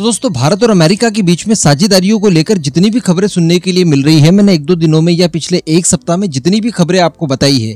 तो दोस्तों, भारत और अमेरिका के बीच में साझेदारियों को लेकर जितनी भी खबरें सुनने के लिए मिल रही है, मैंने एक दो दिनों में या पिछले एक सप्ताह में जितनी भी खबरें आपको बताई है,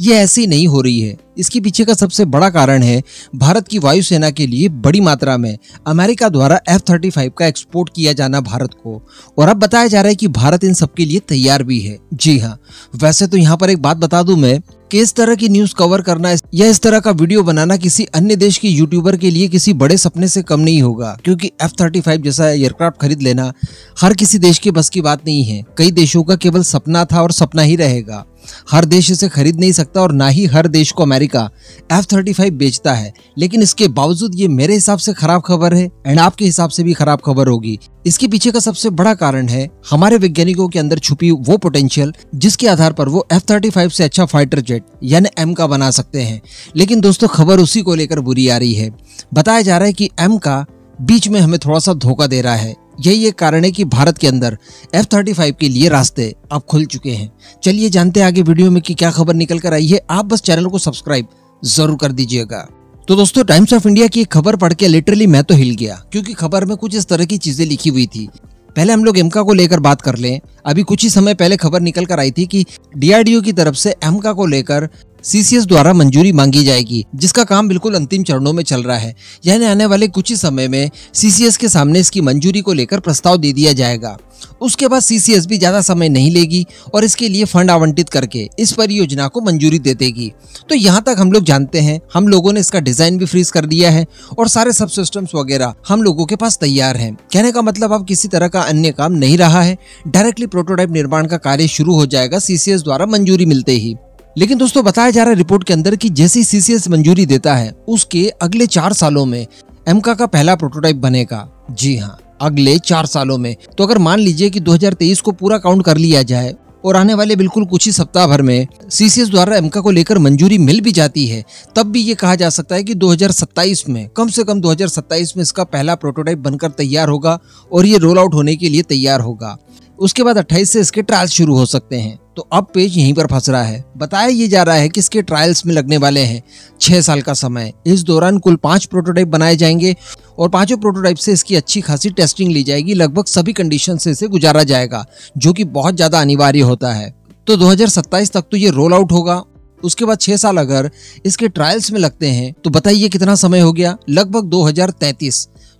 ये ऐसी नहीं हो रही है। इसके पीछे का सबसे बड़ा कारण है भारत की वायुसेना के लिए बड़ी मात्रा में अमेरिका द्वारा F-35 का एक्सपोर्ट किया जाना भारत को। और अब बताया जा रहा है कि भारत इन सब के लिए तैयार भी है। जी हाँ, वैसे तो यहाँ पर एक बात बता दूं मैं कि इस तरह की न्यूज कवर करना या इस तरह का वीडियो बनाना किसी अन्य देश के यूट्यूबर के लिए किसी बड़े सपने से कम नहीं होगा, क्योंकि F-35 जैसा एयरक्राफ्ट खरीद लेना हर किसी देश के बस की बात नहीं है। कई देशों का केवल सपना था और सपना ही रहेगा। हर देश इसे खरीद नहीं सकता और ना ही हर देश को अमेरिका F-35 बेचता है। लेकिन इसके बावजूद ये मेरे हिसाब से खराब खबर है एंड आपके हिसाब से भी खराब खबर होगी। इसके पीछे का सबसे बड़ा कारण है हमारे वैज्ञानिकों के अंदर छुपी वो पोटेंशियल जिसके आधार पर वो F-35 से अच्छा फाइटर जेट यानी M का बना सकते हैं। लेकिन दोस्तों, खबर उसी को लेकर बुरी आ रही है। बताया जा रहा है कि M का बीच में हमें थोड़ा सा धोखा दे रहा है। यही एक कारण है कि भारत के अंदर F-35 के लिए रास्ते अब खुल चुके हैं। चलिए जानते हैं आगे वीडियो में कि क्या खबर निकल कर आई है। आप बस चैनल को सब्सक्राइब जरूर कर दीजिएगा। तो दोस्तों, टाइम्स ऑफ इंडिया की एक खबर पढ़ के लिटरली मैं तो हिल गया, क्योंकि खबर में कुछ इस तरह की चीजें लिखी हुई थी। पहले हम लोग एमका को लेकर बात कर लें। अभी कुछ ही समय पहले खबर निकल कर आई थी कि DRDO की तरफ से एमका को लेकर CCS द्वारा मंजूरी मांगी जाएगी, जिसका काम बिल्कुल अंतिम चरणों में चल रहा है। यानी आने वाले कुछ ही समय में CCS के सामने इसकी मंजूरी को लेकर प्रस्ताव दे दिया जाएगा। उसके बाद CCS भी ज्यादा समय नहीं लेगी और इसके लिए फंड आवंटित करके इस परियोजना को मंजूरी दे देगी। तो यहाँ तक हम लोग जानते हैं। हम लोगों ने इसका डिजाइन भी फ्रीज कर दिया है और सारे सब सिस्टम्स वगैरह हम लोगों के पास तैयार हैं। कहने का मतलब अब किसी तरह का अन्य काम नहीं रहा है। डायरेक्टली प्रोटोटाइप निर्माण का कार्य शुरू हो जाएगा CCS द्वारा मंजूरी मिलते ही। लेकिन दोस्तों, बताया जा रहा है रिपोर्ट के अंदर कि जैसे ही CCS मंजूरी देता है उसके अगले 4 सालों में एमका का पहला प्रोटोटाइप बनेगा। जी हाँ, अगले 4 सालों में। तो अगर मान लीजिए कि 2023 को पूरा काउंट कर लिया जाए और आने वाले बिल्कुल कुछ ही सप्ताह भर में CCS द्वारा एमका को लेकर मंजूरी मिल भी जाती है, तब भी ये कहा जा सकता है कि 2027 में, कम से कम 2027 में इसका पहला प्रोटोटाइप बनकर तैयार होगा और ये रोल आउट होने के लिए तैयार होगा। उसके बाद 28 से इसके ट्रायल्स शुरू हो सकते हैं। तो अब पेज यहीं पर फंस रहा है। बताया ये जा रहा है कि इसके ट्रायल्स में लगने वाले हैं 6 साल का समय। इस दौरान कुल 5 प्रोटोटाइप बनाए जाएंगे और 5 प्रोटोटाइप से इसकी अच्छी खासी टेस्टिंग ली जाएगी। लगभग सभी कंडीशन से इसे गुजारा जाएगा, जो कि बहुत ज्यादा अनिवार्य होता है। तो 2027 तक तो ये रोल आउट होगा। उसके बाद 6 साल अगर इसके ट्रायल्स में लगते हैं तो बताइए कितना समय हो गया। लगभग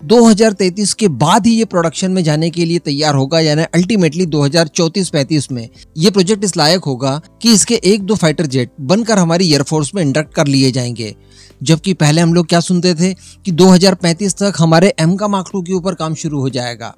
2033 के बाद ही ये प्रोडक्शन में जाने के लिए तैयार होगा। यानी अल्टीमेटली 2034-35 में ये प्रोजेक्ट इस लायक होगा कि इसके 1-2 फाइटर जेट बनकर हमारी एयरफोर्स में इंडक्ट कर लिए जाएंगे। जबकि पहले हम लोग क्या सुनते थे कि 2035 तक हमारे एमका मार्क 2 के ऊपर काम शुरू हो जाएगा।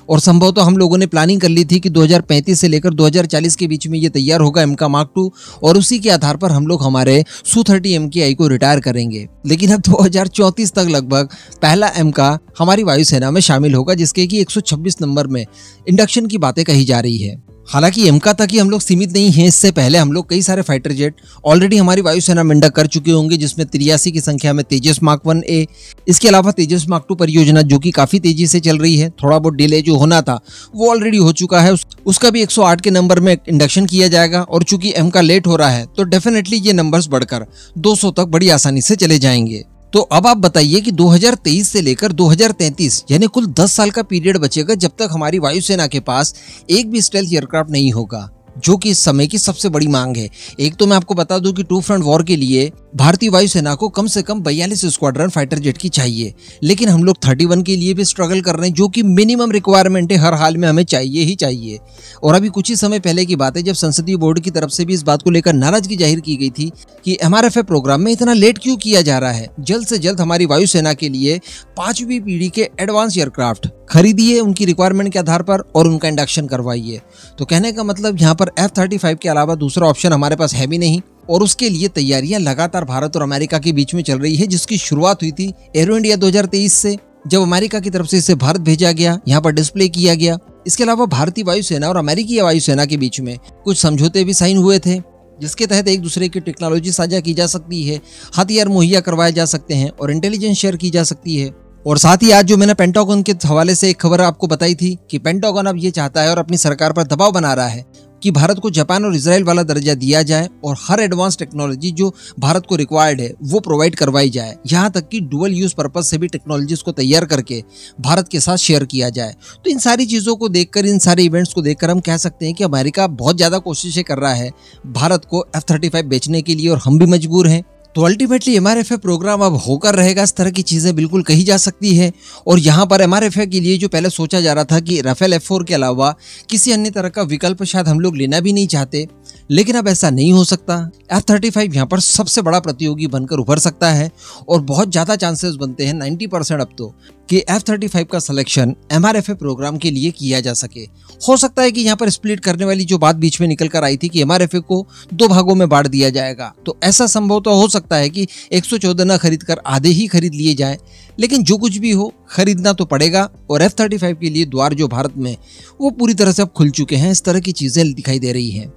और संभवतः हम लोगों ने प्लानिंग कर ली थी कि 2035 से लेकर 2040 के बीच में ये तैयार होगा एमका मार्क 2, और उसी के आधार पर हम लोग हमारे Su-30 MKI को रिटायर करेंगे। लेकिन अब 2034 तक लगभग पहला एमका हमारी वायुसेना में शामिल होगा, जिसके कि 126 नंबर में इंडक्शन की बातें कही जा रही है। हालांकि एमका तक ही हम लोग सीमित नहीं हैं। इससे पहले हम लोग कई सारे फाइटर जेट ऑलरेडी हमारी वायुसेना में इंडक्ट कर चुके होंगे, जिसमें 83 की संख्या में तेजस मार्क 1A। इसके अलावा तेजस मार्क 2 परियोजना जो कि काफी तेजी से चल रही है, थोड़ा बहुत डिले जो होना था वो ऑलरेडी हो चुका है। उसका भी 108 के नंबर में इंडक्शन किया जाएगा। और चूंकि एमका लेट हो रहा है तो डेफिनेटली ये नंबर्स बढ़कर 200 तक बड़ी आसानी से चले जाएंगे। तो अब आप बताइए कि 2023 से लेकर 2033 यानी कुल 10 साल का पीरियड बचेगा जब तक हमारी वायुसेना के पास एक भी स्टेल्थ एयरक्राफ्ट नहीं होगा, जो कि इस समय की सबसे बड़ी मांग है। एक तो मैं आपको बता दूं कि 2 फ्रंट वॉर के लिए भारतीय वायुसेना को कम से कम 42 स्क्वाड्रन फाइटर जेट की चाहिए। लेकिन हम लोग 31 के लिए भी स्ट्रगल कर रहे हैं, जो कि मिनिमम रिक्वायरमेंट है, हर हाल में हमें चाहिए ही चाहिए। और अभी कुछ ही समय पहले की बात है जब संसदीय बोर्ड की तरफ से भी इस बात को लेकर नाराजगी जाहिर की गई थी कि MRFA प्रोग्राम में इतना लेट क्यों किया जा रहा है। जल्द से जल्द हमारी वायुसेना के लिए 5वीं पीढ़ी के एडवांस एयरक्राफ्ट खरीदिए उनकी रिक्वायरमेंट के आधार पर और उनका इंडक्शन करवाइए। तो कहने का मतलब यहाँ पर F-35 के अलावा दूसरा ऑप्शन हमारे पास है भी नहीं। और उसके लिए तैयारियां लगातार भारत और अमेरिका के बीच में चल रही है, जिसकी शुरुआत हुई थी एरो इंडिया 2023 से, जब अमेरिका की तरफ से इसे भारत भेजा गया, यहाँ पर डिस्प्ले किया गया। इसके अलावा भारतीय वायुसेना और अमेरिकी वायुसेना के बीच में कुछ समझौते भी साइन हुए थे, जिसके तहत एक दूसरे की टेक्नोलॉजी साझा की जा सकती है, हथियार मुहैया करवाए जा सकते हैं और इंटेलिजेंस शेयर की जा सकती है। और साथ ही आज जो मैंने पेंटागन के हवाले से एक खबर आपको बताई थी कि पेंटागन अब ये चाहता है और अपनी सरकार पर दबाव बना रहा है कि भारत को जापान और इजराइल वाला दर्जा दिया जाए और हर एडवांस टेक्नोलॉजी जो भारत को रिक्वायर्ड है वो प्रोवाइड करवाई जाए, यहाँ तक कि डुअल यूज पर्पज से भी टेक्नोलॉजीज को तैयार करके भारत के साथ शेयर किया जाए। तो इन सारी चीज़ों को देखकर, इन सारे इवेंट्स को देखकर हम कह सकते हैं कि अमेरिका बहुत ज़्यादा कोशिशें कर रहा है भारत को F-35 बेचने के लिए और हम भी मजबूर हैं। तो अल्टीमेटली MRFA प्रोग्राम अब होकर रहेगा, इस तरह की चीज़ें बिल्कुल कही जा सकती है। और यहाँ पर MRFA के लिए जो पहले सोचा जा रहा था कि राफेल F4 के अलावा किसी अन्य तरह का विकल्प शायद हम लोग लेना भी नहीं चाहते, लेकिन अब ऐसा नहीं हो सकता। F-35 यहाँ पर सबसे बड़ा प्रतियोगी बनकर उभर सकता है और बहुत ज़्यादा चांसेस बनते हैं 90% अब तो कि F-35 का सिलेक्शन MRFA प्रोग्राम के लिए किया जा सके। हो सकता है कि यहाँ पर स्प्लिट करने वाली जो बात बीच में निकल कर आई थी कि MRFA को 2 भागों में बांट दिया जाएगा, तो ऐसा संभव तो हो सकता है कि 114 न खरीद कर आधे ही खरीद लिए जाए, लेकिन जो कुछ भी हो खरीदना तो पड़ेगा। और F-35 के लिए द्वार जो भारत में वो पूरी तरह से अब खुल चुके हैं, इस तरह की चीज़ें दिखाई दे रही हैं।